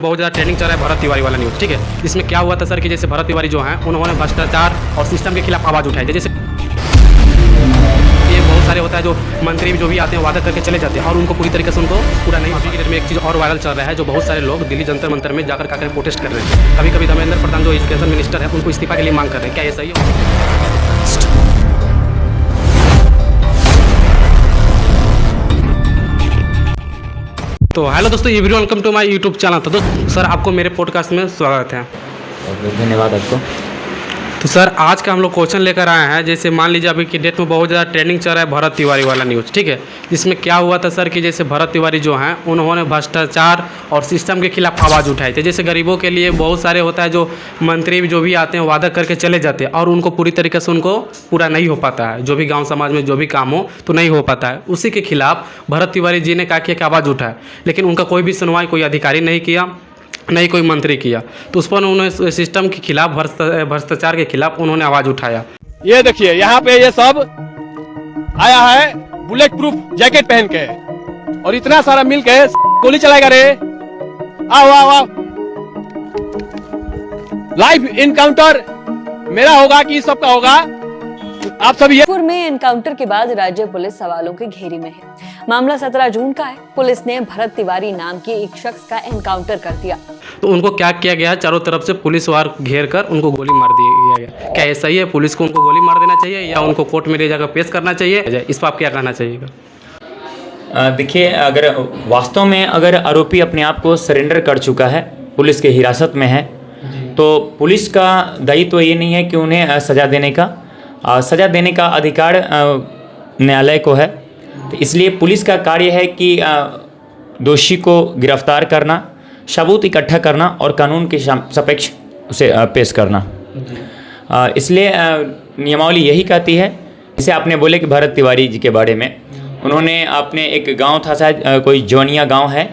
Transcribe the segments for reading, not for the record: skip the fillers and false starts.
बहुत ज़्यादा ट्रेंडिंग चल रहा है भरत तिवारी वाला न्यूज़, ठीक है। इसमें क्या हुआ था सर कि जैसे भरत तिवारी जो हैं उन्होंने भ्रष्टाचार और सिस्टम के खिलाफ आवाज़ उठाई। जैसे ये बहुत सारे होता है जो मंत्री जो भी आते हैं वादा करके चले जाते हैं और उनको पूरी तरीके से उनको पूरा नहीं। अभी के डेट में एक चीज़ और वायरल चल रहा है जो बहुत सारे लोग दिल्ली जंतर मंतर में जाकर काकर प्रोटेस्ट कर रहे हैं। कभी कभी धर्मेंद्र प्रधान जो एजुकेशन मिनिस्टर है उनको इस्तीफा के लिए मांग कर रहे हैं। क्या ये सही है? तो हेलो दोस्तों, everyone welcome to my YouTube channel. तो दोस्तों सर आपको मेरे पॉडकास्ट में स्वागत है। धन्यवाद आपको। तो सर आज का हम लोग क्वेश्चन लेकर आए हैं। जैसे मान लीजिए अभी की डेट में बहुत ज़्यादा ट्रेंडिंग चल रहा है भरत तिवारी वाला न्यूज़, ठीक है। जिसमें क्या हुआ था सर कि जैसे भरत तिवारी जो हैं उन्होंने भ्रष्टाचार और सिस्टम के खिलाफ आवाज़ उठाई थी। जैसे गरीबों के लिए बहुत सारे होता है जो मंत्री जो भी आते हैं वादा करके चले जाते हैं और उनको पूरी तरीके से उनको पूरा नहीं हो पाता है। जो भी गाँव समाज में जो भी काम हो तो नहीं हो पाता है। उसी के खिलाफ भरत तिवारी जी ने क्या किया कि आवाज़ उठाए, लेकिन उनका कोई भी सुनवाई कोई अधिकारी नहीं किया, नहीं कोई मंत्री किया। तो उस पर उन्होंने सिस्टम के खिलाफ भ्रष्टाचार के खिलाफ उन्होंने आवाज उठाया। ये देखिए यहाँ पे ये सब आया है बुलेट प्रूफ जैकेट पहन के और इतना सारा मिल के गोली चलाएगा रे। आओ आओ आओ, लाइव इनकाउंटर मेरा होगा कि सबका होगा। आप सब ये जयपुर में एनकाउंटर के बाद राज्य पुलिस सवालों के घेरे में है। मामला 17 जून का है। पुलिस ने भरत तिवारी नाम के एक शख्स का एनकाउंटर कर दिया। तो उनको क्या किया गया, चारों तरफ से पुलिस वार घेर कर उनको गोली मार दिया गया। क्या ये सही है? पुलिस को उनको गोली मार देना चाहिए या उनको कोर्ट में ले जाकर पेश करना चाहिए? इस पर आप क्या कहना चाहिएगा? देखिए, अगर वास्तव में अगर आरोपी अपने आप को सरेंडर कर चुका है, पुलिस के हिरासत में है, तो पुलिस का दायित्व तो ये नहीं है कि उन्हें सज़ा देने का सज़ा देने का अधिकार न्यायालय को है। तो इसलिए पुलिस का कार्य है कि दोषी को गिरफ्तार करना, सबूत इकट्ठा करना और कानून के सापेक्ष उसे पेश करना। इसलिए नियमावली यही कहती है। जैसे आपने बोले कि भरत तिवारी जी के बारे में, उन्होंने अपने एक गांव था, शायद कोई जौनिया गांव है,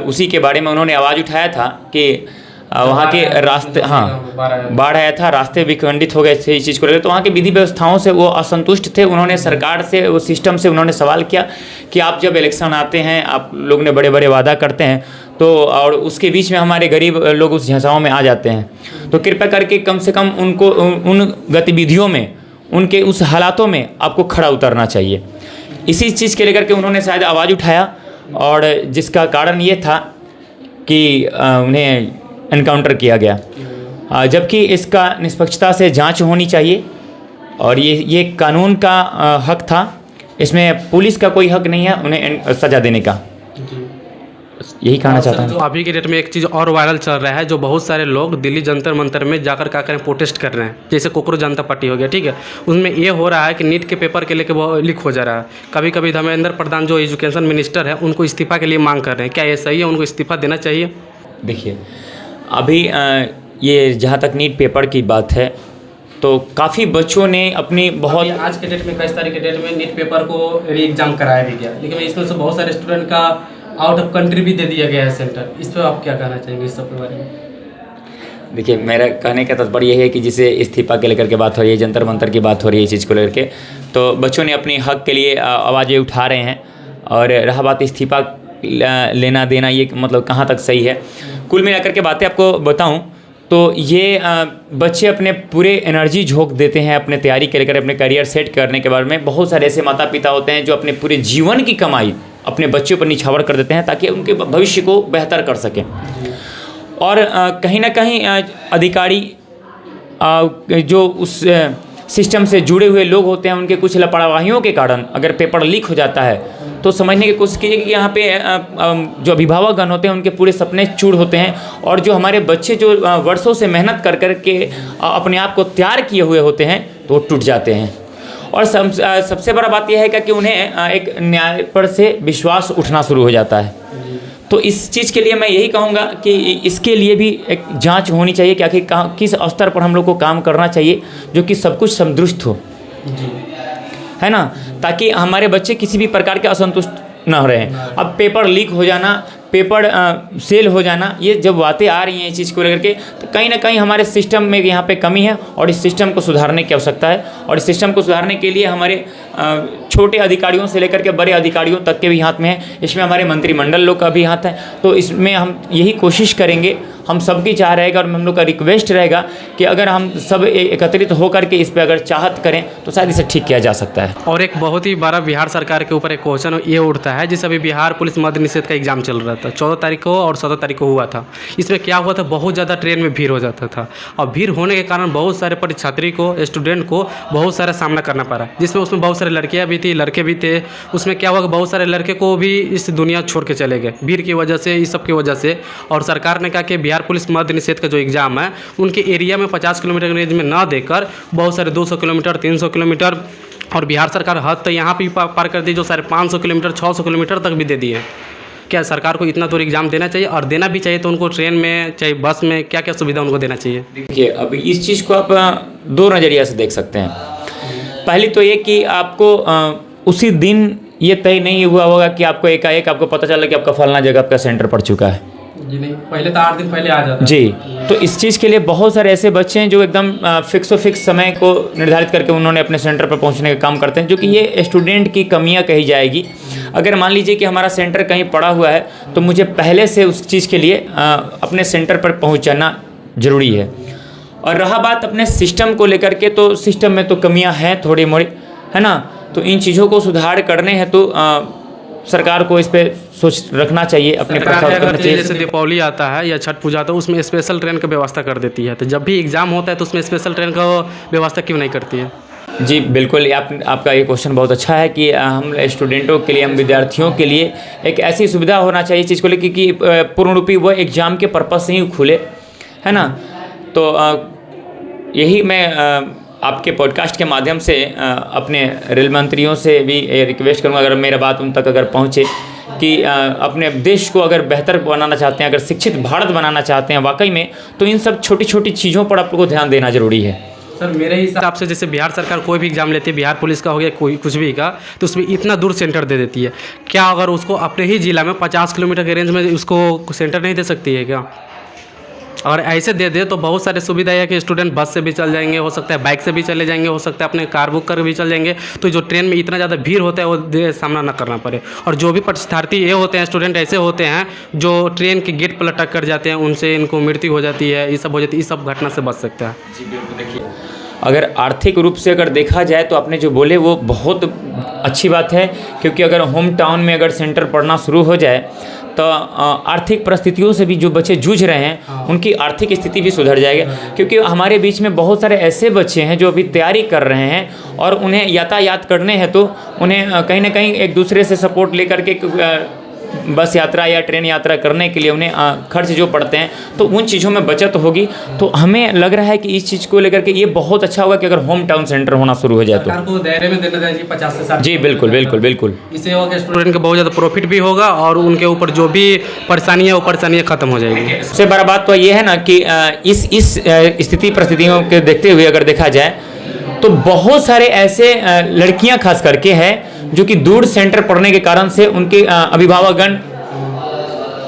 उसी के बारे में उन्होंने आवाज़ उठाया था कि वहाँ के रास्ते, हाँ, बाढ़ आया था, रास्ते विखंडित हो गए थे इस चीज़ को लेकर। तो वहाँ की विधि व्यवस्थाओं से वो असंतुष्ट थे। उन्होंने सरकार से, वो सिस्टम से उन्होंने सवाल किया कि आप जब इलेक्शन आते हैं, आप लोग ने बड़े बड़े वादा करते हैं, तो और उसके बीच में हमारे गरीब लोग उस झंसाओं में आ जाते हैं, तो कृपया करके कम से कम उनको उन गतिविधियों में, उनके उस हालातों में आपको खड़ा उतरना चाहिए। इसी चीज़ के लेकर के उन्होंने शायद आवाज़ उठाया और जिसका कारण ये था कि उन्हें एनकाउंटर किया गया। जबकि इसका निष्पक्षता से जांच होनी चाहिए और ये कानून का हक था। इसमें पुलिस का कोई हक नहीं है उन्हें सज़ा देने का। यही कहना चाहता हूँ। अभी के डेट में एक चीज़ और वायरल चल रहा है जो बहुत सारे लोग दिल्ली जंतर मंतर में जाकर क्या करें प्रोटेस्ट कर रहे हैं। जैसे कोकरोच जनता पार्टी हो गया, ठीक है। उसमें ये हो रहा है कि नीट के पेपर के लेके वो लीक हो जा रहा है। कभी कभी धर्मेंद्र प्रधान जो एजुकेशन मिनिस्टर है उनको इस्तीफा के लिए मांग कर रहे हैं। क्या ये सही है? उनको इस्तीफा देना चाहिए? देखिए, अभी ये जहाँ तक नीट पेपर की बात है, तो काफ़ी बच्चों ने अपनी बहुत, आज के डेट में 22 तारीख के डेट में नीट पेपर को री एग्ज़ाम कराया भी गया, लेकिन इसमें से बहुत सारे स्टूडेंट का आउट ऑफ कंट्री भी दे दिया गया है सेंटर। इस पर आप क्या कहना चाहेंगे इस सब के बारे में? देखिए, मेरा कहने का तात्पर्य यह है कि जिसे इस्तीफा के लेकर के बात हो रही है, जंतर मंतर की बात हो रही है, इस चीज़ को लेकर के, तो बच्चों ने अपने हक के लिए आवाज़ें उठा रहे हैं। और रहा बात इस्तीफा लेना देना, ये मतलब कहाँ तक सही है। कुल मिलाकर के बातें आपको बताऊं तो ये बच्चे अपने पूरे एनर्जी झोंक देते हैं अपने तैयारी के लेकर, अपने करियर सेट करने के बारे में। बहुत सारे ऐसे माता पिता होते हैं जो अपने पूरे जीवन की कमाई अपने बच्चों पर निछावर कर देते हैं ताकि उनके भविष्य को बेहतर कर सकें। और कहीं ना कहीं अधिकारी जो उस सिस्टम से जुड़े हुए लोग होते हैं, उनके कुछ लापरवाहियों के कारण अगर पेपर लीक हो जाता है तो समझने की कोशिश कीजिए कि यहाँ पे जो अभिभावकगण होते हैं उनके पूरे सपने चूर होते हैं। और जो हमारे बच्चे जो वर्षों से मेहनत कर कर के अपने आप को तैयार किए हुए होते हैं तो वो टूट जाते हैं। और सबसे बड़ा बात यह है कि उन्हें एक न्याय पर से विश्वास उठना शुरू हो जाता है। तो इस चीज़ के लिए मैं यही कहूँगा कि इसके लिए भी एक जांच होनी चाहिए कि आखिर किस स्तर पर हम लोग को काम करना चाहिए जो कि सब कुछ संतुष्ट हो, है ना, ताकि हमारे बच्चे किसी भी प्रकार के असंतुष्ट न रहे। अब पेपर लीक हो जाना पेपर सेल हो जाना, ये जब बातें आ रही हैं इस चीज़ को लेकर के, तो कहीं ना कहीं हमारे सिस्टम में यहाँ पे कमी है और इस सिस्टम को सुधारने की आवश्यकता है। और इस सिस्टम को सुधारने के लिए हमारे छोटे अधिकारियों से लेकर के बड़े अधिकारियों तक के भी हाथ में है, इसमें हमारे मंत्रिमंडल लोग का भी हाथ है। तो इसमें हम यही कोशिश करेंगे, हम सबकी चाह रहेगा और हम लोग का रिक्वेस्ट रहेगा कि अगर हम सब एकत्रित होकर के इस पर अगर चाहत करें तो शायद इसे ठीक किया जा सकता है। और एक बहुत ही बड़ा बिहार सरकार के ऊपर एक क्वेश्चन ये उठता है, जिस अभी बिहार पुलिस मद्य निषेध का एग्जाम चल रहा था, 14 तारीख को और 17 तारीख को हुआ था। इसमें क्या हुआ था, बहुत ज़्यादा ट्रेन में भीड़ हो जाता था और भीड़ होने के कारण बहुत सारे परीक्षार्थी को, स्टूडेंट को बहुत सारा सामना करना पड़ा, जिसमें उसमें बहुत सारे लड़कियाँ भी थी, लड़के भी थे। उसमें क्या हुआ कि बहुत सारे लड़के को भी इस दुनिया छोड़ के चले गए भीड़ की वजह से, इस सब की वजह से। और सरकार ने कहा कि बिहार पुलिस मद्य निषेध का जो एग्ज़ाम है उनके एरिया में 50 किलोमीटर रेंज में ना देकर बहुत सारे 200 किलोमीटर, 300 किलोमीटर, और बिहार सरकार हद तो यहाँ भी पार कर दी जो सारे 500 किलोमीटर, 600 किलोमीटर तक भी दे दिए। क्या सरकार को इतना दूर एग्ज़ाम देना चाहिए? और देना भी चाहिए तो उनको ट्रेन में चाहे बस में क्या क्या सुविधा उनको देना चाहिए? देखिए, अब इस चीज़ को आप दो नज़रिया से देख सकते हैं। पहली तो ये कि आपको उसी दिन ये तय नहीं हुआ होगा कि आपको एकाएक आपको पता चला कि आपका फलाना जगह आपका सेंटर पड़ चुका है जी। नहीं, पहले तो 8 दिन पहले आ जाता जी। तो इस चीज़ के लिए बहुत सारे ऐसे बच्चे हैं जो एकदम फिक्स समय को निर्धारित करके उन्होंने अपने सेंटर पर पहुंचने का काम करते हैं, जो कि ये स्टूडेंट की कमियां कही जाएगी। अगर मान लीजिए कि हमारा सेंटर कहीं पड़ा हुआ है तो मुझे पहले से उस चीज़ के लिए अपने सेंटर पर पहुँचाना ज़रूरी है। और रहा बात अपने सिस्टम को लेकर के, तो सिस्टम में तो कमियाँ हैं थोड़ी मोड़ी, है ना। तो इन चीज़ों को सुधार करने हैं तो सरकार को इस पे सोच रखना चाहिए, अपने अगर जैसे दीपावली आता है या छठ पूजा आता है उसमें स्पेशल ट्रेन का व्यवस्था कर देती है, तो जब भी एग्ज़ाम होता है तो उसमें स्पेशल ट्रेन का व्यवस्था क्यों नहीं करती है? जी बिल्कुल, आपका ये क्वेश्चन बहुत अच्छा है कि हम स्टूडेंटों के लिए, हम विद्यार्थियों के लिए एक ऐसी सुविधा होना चाहिए इस चीज़ को लेकर कि पूर्ण रूपी वो एग्ज़ाम के पर्पज़ से ही खुले, है ना। तो यही मैं आपके पॉडकास्ट के माध्यम से अपने रेल मंत्रियों से भी रिक्वेस्ट करूँगा, अगर मेरा बात उन तक अगर पहुँचे, कि अपने देश को अगर बेहतर बनाना चाहते हैं, अगर शिक्षित भारत बनाना चाहते हैं वाकई में, तो इन सब छोटी छोटी चीज़ों पर आप लोगों को ध्यान देना ज़रूरी है। सर मेरे हिसाब से जैसे बिहार सरकार कोई भी एग्ज़ाम लेती है, बिहार पुलिस का हो गया कोई कुछ भी का, तो उसमें इतना दूर सेंटर दे देती है। क्या अगर उसको अपने ही ज़िला में 50 किलोमीटर के रेंज में उसको सेंटर नहीं दे सकती है क्या? अगर ऐसे दे दे तो बहुत सारे सुविधा है कि स्टूडेंट बस से भी चल जाएंगे, हो सकता है बाइक से भी चले जाएंगे, हो सकता है अपने कार बुक कर भी चल जाएंगे, तो जो ट्रेन में इतना ज़्यादा भीड़ होता है वो सामना ना करना पड़े। और जो भी परीक्षार्थी ये होते हैं, स्टूडेंट ऐसे होते हैं जो ट्रेन के गेट पर लटक कर जाते हैं, उनसे इनको मृत्यु हो जाती है, ये सब हो जाती है, इस सब घटना से बच सकता है। जी बिल्कुल। देखिए, अगर आर्थिक रूप से अगर देखा जाए तो आपने जो बोले वो बहुत अच्छी बात है, क्योंकि अगर होम टाउन में अगर सेंटर पढ़ना शुरू हो जाए तो आर्थिक परिस्थितियों से भी जो बच्चे जूझ रहे हैं उनकी आर्थिक स्थिति भी सुधर जाएगी। क्योंकि हमारे बीच में बहुत सारे ऐसे बच्चे हैं जो अभी तैयारी कर रहे हैं और उन्हें यातायात करने हैं, तो उन्हें कहीं ना कहीं एक दूसरे से सपोर्ट लेकर के बस यात्रा या ट्रेन यात्रा करने के लिए उन्हें खर्च जो पड़ते हैं, तो उन चीज़ों में बचत होगी। तो हमें लग रहा है कि इस चीज़ को लेकर के ये बहुत अच्छा होगा कि अगर होम टाउन सेंटर होना शुरू हो जाए तो। सरकार को दायरे में देना चाहिए 50 से 60। जी बिल्कुल बिल्कुल बिल्कुल। इससे होगा स्टूडेंट को बहुत ज़्यादा प्रॉफिट भी होगा और उनके ऊपर जो भी परेशानी है वो परेशानियाँ खत्म हो जाएगी। सबसे बड़ा बात तो ये है ना कि इस स्थिति परिस्थितियों के देखते हुए अगर देखा जाए तो बहुत सारे ऐसे लड़कियां खास करके हैं जो कि दूर सेंटर पढ़ने के कारण से उनके अभिभावकगण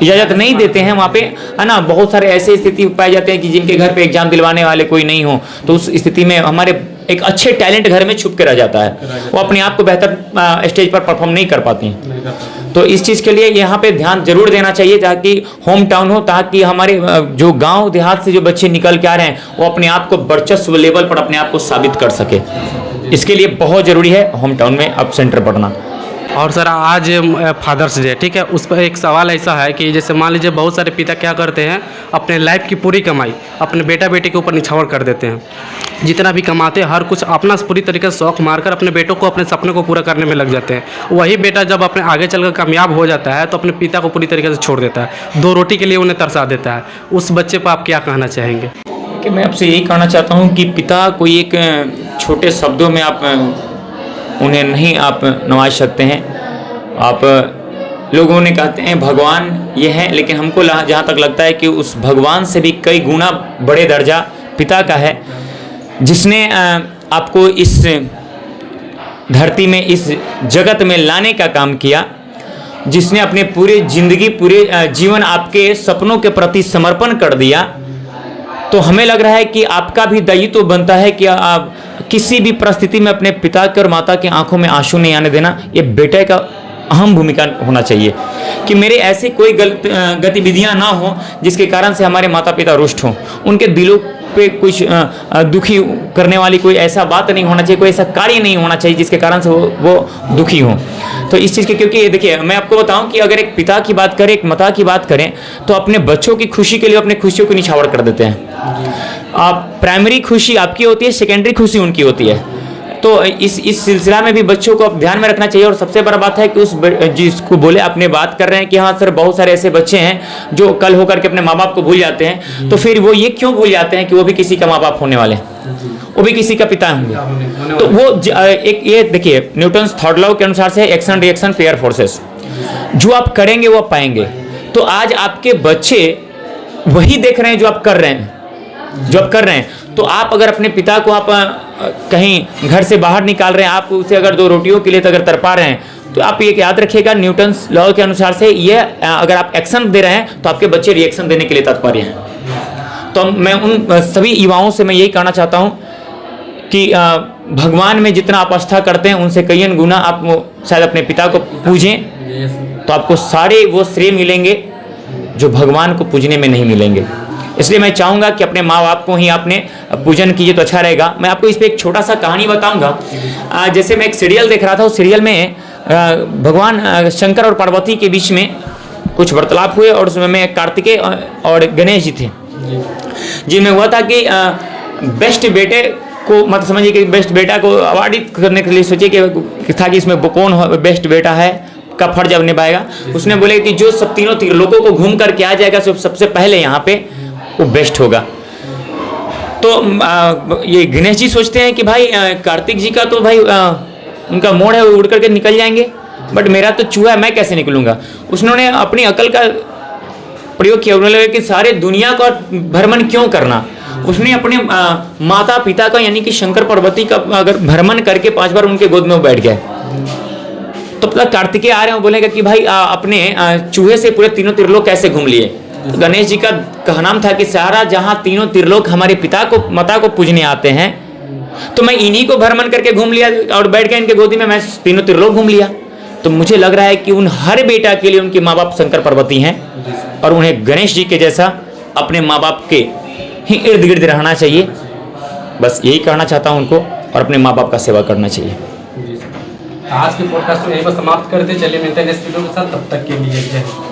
इजाज़त नहीं देते हैं वहाँ पे, है ना। बहुत सारे ऐसे स्थिति पाए जाते हैं कि जिनके घर पे एग्जाम दिलवाने वाले कोई नहीं हो, तो उस स्थिति में हमारे एक अच्छे टैलेंट घर में छुप के रह जाता है, वो अपने आप को बेहतर स्टेज पर परफॉर्म नहीं कर पाती हैं। तो इस चीज़ के लिए यहाँ पे ध्यान जरूर देना चाहिए ताकि होम टाउन हो, ताकि हमारे जो गाँव देहात से जो बच्चे निकल के आ रहे हैं वो अपने आप को वर्चस्व लेवल पर अपने आप को साबित कर सके। इसके लिए बहुत ज़रूरी है होम टाउन में अब सेंटर पढ़ना। और सर आज फादर्स डे, ठीक है, उस पर एक सवाल ऐसा है कि जैसे मान लीजिए बहुत सारे पिता क्या करते हैं, अपने लाइफ की पूरी कमाई अपने बेटा बेटी के ऊपर निछावर कर देते हैं। जितना भी कमाते हैं हर कुछ अपना पूरी तरीके से शौक मारकर अपने बेटों को, अपने सपने को पूरा करने में लग जाते हैं। वही बेटा जब अपने आगे चलकर कामयाब हो जाता है तो अपने पिता को पूरी तरीके से छोड़ देता है, 2 रोटी के लिए उन्हें तरसा देता है। उस बच्चे पर आप क्या कहना चाहेंगे? कि मैं आपसे यही कहना चाहता हूँ कि पिता कोई एक छोटे शब्दों में आप उन्हें नहीं आप नवाज सकते हैं। आप लोगों ने कहते हैं भगवान ये है, लेकिन हमको जहाँ तक लगता है कि उस भगवान से भी कई गुना बड़े दर्जा पिता का है, जिसने आपको इस धरती में, इस जगत में लाने का काम किया। जिसने अपने पूरे जिंदगी पूरे जीवन आपके सपनों के प्रति समर्पण कर दिया, तो हमें लग रहा है कि आपका भी दायित्व तो बनता है कि आप किसी भी परिस्थिति में अपने पिता के और माता की आंखों में आंसू नहीं आने देना। ये बेटे का अहम भूमिका होना चाहिए कि मेरे ऐसे कोई गलत गतिविधियां ना हो जिसके कारण से हमारे माता पिता रुष्ट हों, उनके दिलों पे कुछ दुखी करने वाली कोई ऐसा बात नहीं होना चाहिए, कोई ऐसा कार्य नहीं होना चाहिए जिसके कारण से वो दुखी हों। तो इस चीज़ के, क्योंकि देखिए मैं आपको बताऊं कि अगर एक पिता की बात करें, एक माता की बात करें, तो अपने बच्चों की खुशी के लिए अपने खुशियों को निछावर कर देते हैं। प्राइमरी खुशी आपकी होती है, सेकेंडरी खुशी उनकी होती है। तो इस सिलसिला में भी बच्चों को अब ध्यान में रखना चाहिए। और सबसे बड़ा बात है कि उस जिसको बोले अपने बात कर रहे हैं कि हाँ सर बहुत सारे ऐसे बच्चे हैं जो कल होकर के अपने माँ बाप को भूल जाते हैं, तो फिर वो ये क्यों भूल जाते हैं कि वो भी किसी का माँ बाप होने वाले हैं, वो भी किसी का पिता होंगे। तो वो एक ये देखिए न्यूटन्स थर्ड लॉ के अनुसार से एक्शन रिएक्शन पेयर फोर्सेस, जो आप करेंगे वो आप पाएंगे। तो आज आपके बच्चे वही देख रहे हैं जो आप कर रहे हैं, तो आप अगर अपने पिता को आप कहीं घर से बाहर निकाल रहे हैं, आप उसे अगर 2 रोटियों के लिए अगर तरपा रहे हैं, तो आप ये याद रखिएगा न्यूटन्स लॉ के अनुसार से ये अगर आप एक्शन दे रहे हैं तो आपके बच्चे रिएक्शन देने के लिए तत्पर हैं। तो मैं उन सभी युवाओं से मैं यही कहना चाहता हूँ कि भगवान में जितना आप आस्था करते हैं उनसे कई गुना आप शायद अपने पिता को पूजें, तो आपको सारे वो श्रेय मिलेंगे जो भगवान को पूजने में नहीं मिलेंगे। इसलिए मैं चाहूँगा कि अपने माँ बाप को ही आपने पूजन कीजिए तो अच्छा रहेगा। मैं आपको इस पर एक छोटा सा कहानी बताऊँगा। जैसे मैं एक सीरियल देख रहा था, उस सीरियल में भगवान शंकर और पार्वती के बीच में कुछ वार्तालाप हुए, और उसमें कार्तिकेय और गणेश जी थे, जिनमें हुआ था कि बेस्ट बेटे को मत समझिए कि बेस्ट बेटा को अवार्डित करने के लिए सोचिए कि था कि इसमें कौन बेस्ट बेटा है का फर्ज अब निभाएगा। उसने बोले कि जो सब तीनों लोगों को घूम करके आ जाएगा सबसे पहले यहाँ पे वो बेस्ट होगा। तो ये गणेश जी सोचते हैं कि भाई कार्तिक जी का तो भाई उनका मोड़ है, वो उड़ करके निकल जाएंगे, बट मेरा तो चूहा है, मैं कैसे निकलूंगा। उसने अपनी अकल का प्रयोग किया। उन्होंने लगा कि सारे दुनिया का भ्रमण क्यों करना। उसने अपने माता पिता का यानी कि शंकर पार्वती का अगर भ्रमण करके 5 बार उनके गोद में वो बैठ गए, तो कार्तिकेय आ रहे हैं, बोलेगा कि भाई अपने चूहे से पूरे तीनों त्रिलोक कैसे घूम लिए। गणेश जी का कहना था कि सारा जहां तीनों त्रिलोक हमारे पिता को माता को पूजने आते हैं, तो मैं इन्हीं को भ्रमण करके घूम लिया और बैठ गया इनके गोदी में, मैं तीनों त्रिलोक घूम लिया। तो मुझे लग रहा है कि उन हर बेटा के लिए उनके माँ बाप शंकर पार्वती हैं, और उन्हें गणेश जी के जैसा अपने माँ बाप के ही इर्द गिर्द रहना चाहिए। बस यही कहना चाहता हूँ उनको, और अपने माँ बाप का सेवा करना चाहिए। आज के पॉडकास्ट को यहीं पर समाप्त करते चलिए, मिलते हैं नेक्स्ट वीडियो के साथ, तब तक के लिए जय हिंद।